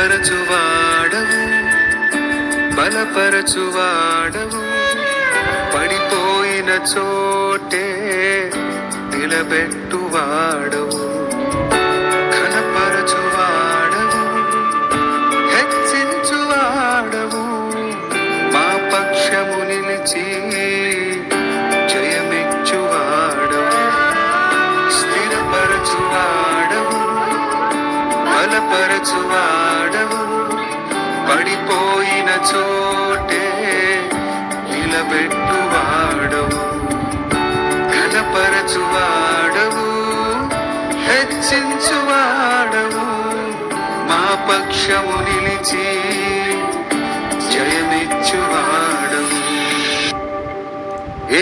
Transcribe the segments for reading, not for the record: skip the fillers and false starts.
స్థిరపరచువాడవు, బలపరచువాడవు, పడిపోయిన చోటే నిలబెట్టువాడవు, ఘనపరచువాడవు, హెచ్చించువాడవు, మా పక్షము నిలిచి జయమిచ్చువాడవు, స్థిరపరచువాడవు, బలపరచువాడవు, పడిపోయిన చోటే నిలబెట్టువాడవు, ఘనపరచువాడవు, హెచ్చించువాడవు, మా పక్షము నిలిచి జయమిచ్చువాడవు.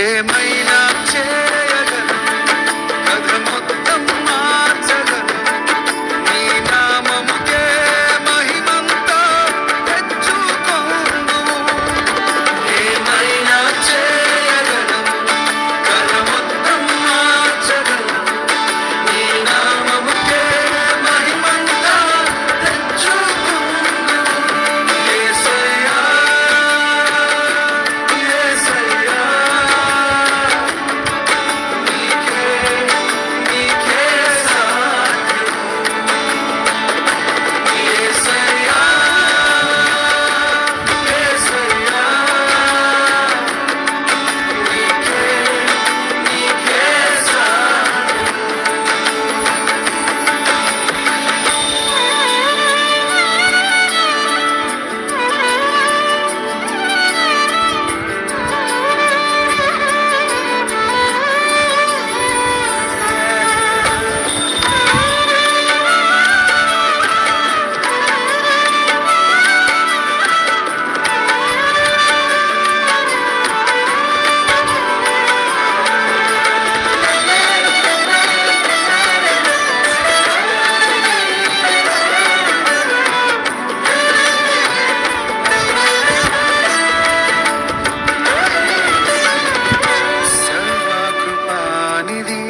ఏమైనా చేయగలను, కథ మొత్తం మార్చగలను, నీ నామముకే మహిమంతా తెచ్చుకొందువు. ఏమైనా చేయగలను, కథ మొత్తం మార్చగలను, నీ నామముకే మహిమంతా తెచ్చుకొందువు. యేసయ్యా, యేసయ్యా, నీకే సాధ్యం. యేసయ్యా, యేసయ్యా, నీకే సాధ్యం. సర్వకృపానిధి,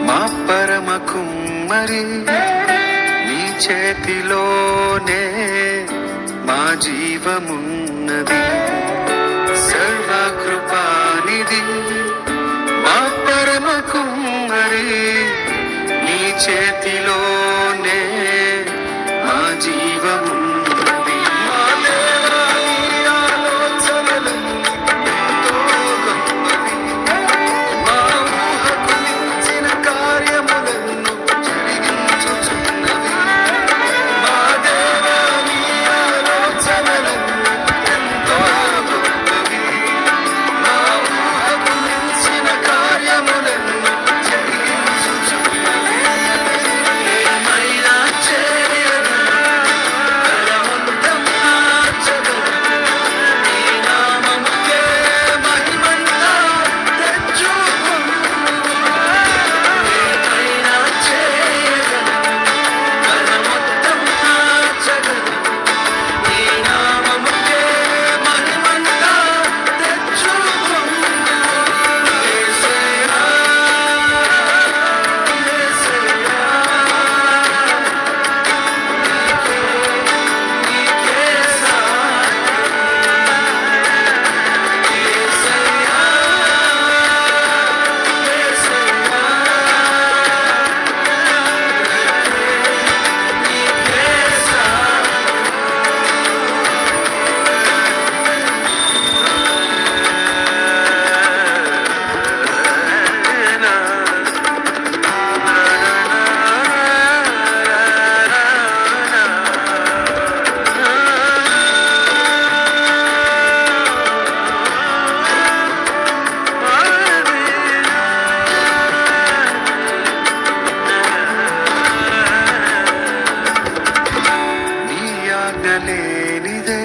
మా పరమ కుమ్మరి, నీ చేతిలోనే మా జీవమున్నది. సర్వకృపానిధి, మా పరమ కుమ్మరి, నీ చేతిలోనే మా జీవమున్నది. మా దేవా, నీ ఆలోచనలను ఎంతో గొప్పవి, మా ఊహకు మించిన కార్యములను జరిగించుచున్నవి. మా దేవా, నీ ఆలోచనలను ఎంతో గొప్పవి, మా ఊహకు మించిన కార్యములను జరిగించుచున్నవి. ఏమైనా చేయగలను, బలవంతం మార్చగలను, నీ నామముకే మహిమంతా తెచ్చుకొందువు. ఏమైనా చేయగలను, బలవంతం మార్చగలను, నీ నామముకే మహిమంతా తెచ్చుకొందువు. యేసయ్యా, యేసయ్యా, నీకే సాధ్యం. యేసయ్యా, యేసయ్యా, నీకే నీ ఆజ్ఞ లేనిదే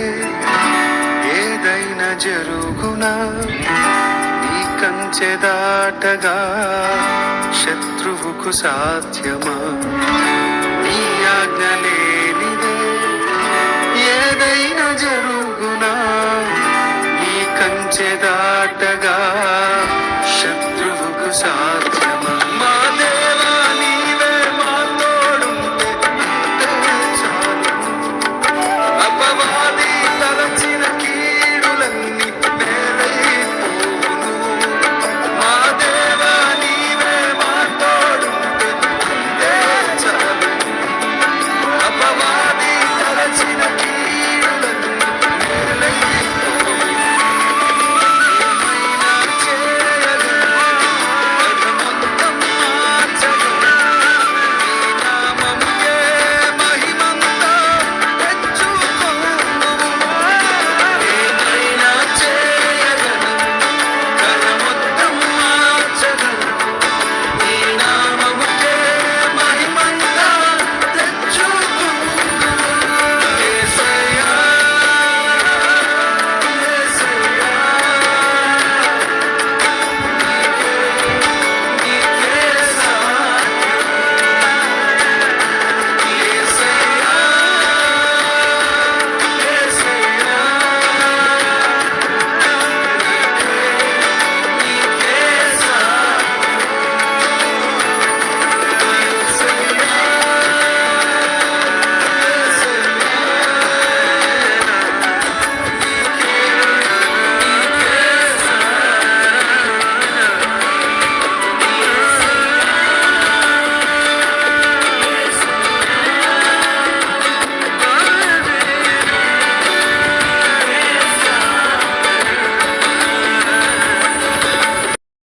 ఏదైనా జరుగునా, నీ కంచె దాటగా శత్రువుకు సాధ్యమా?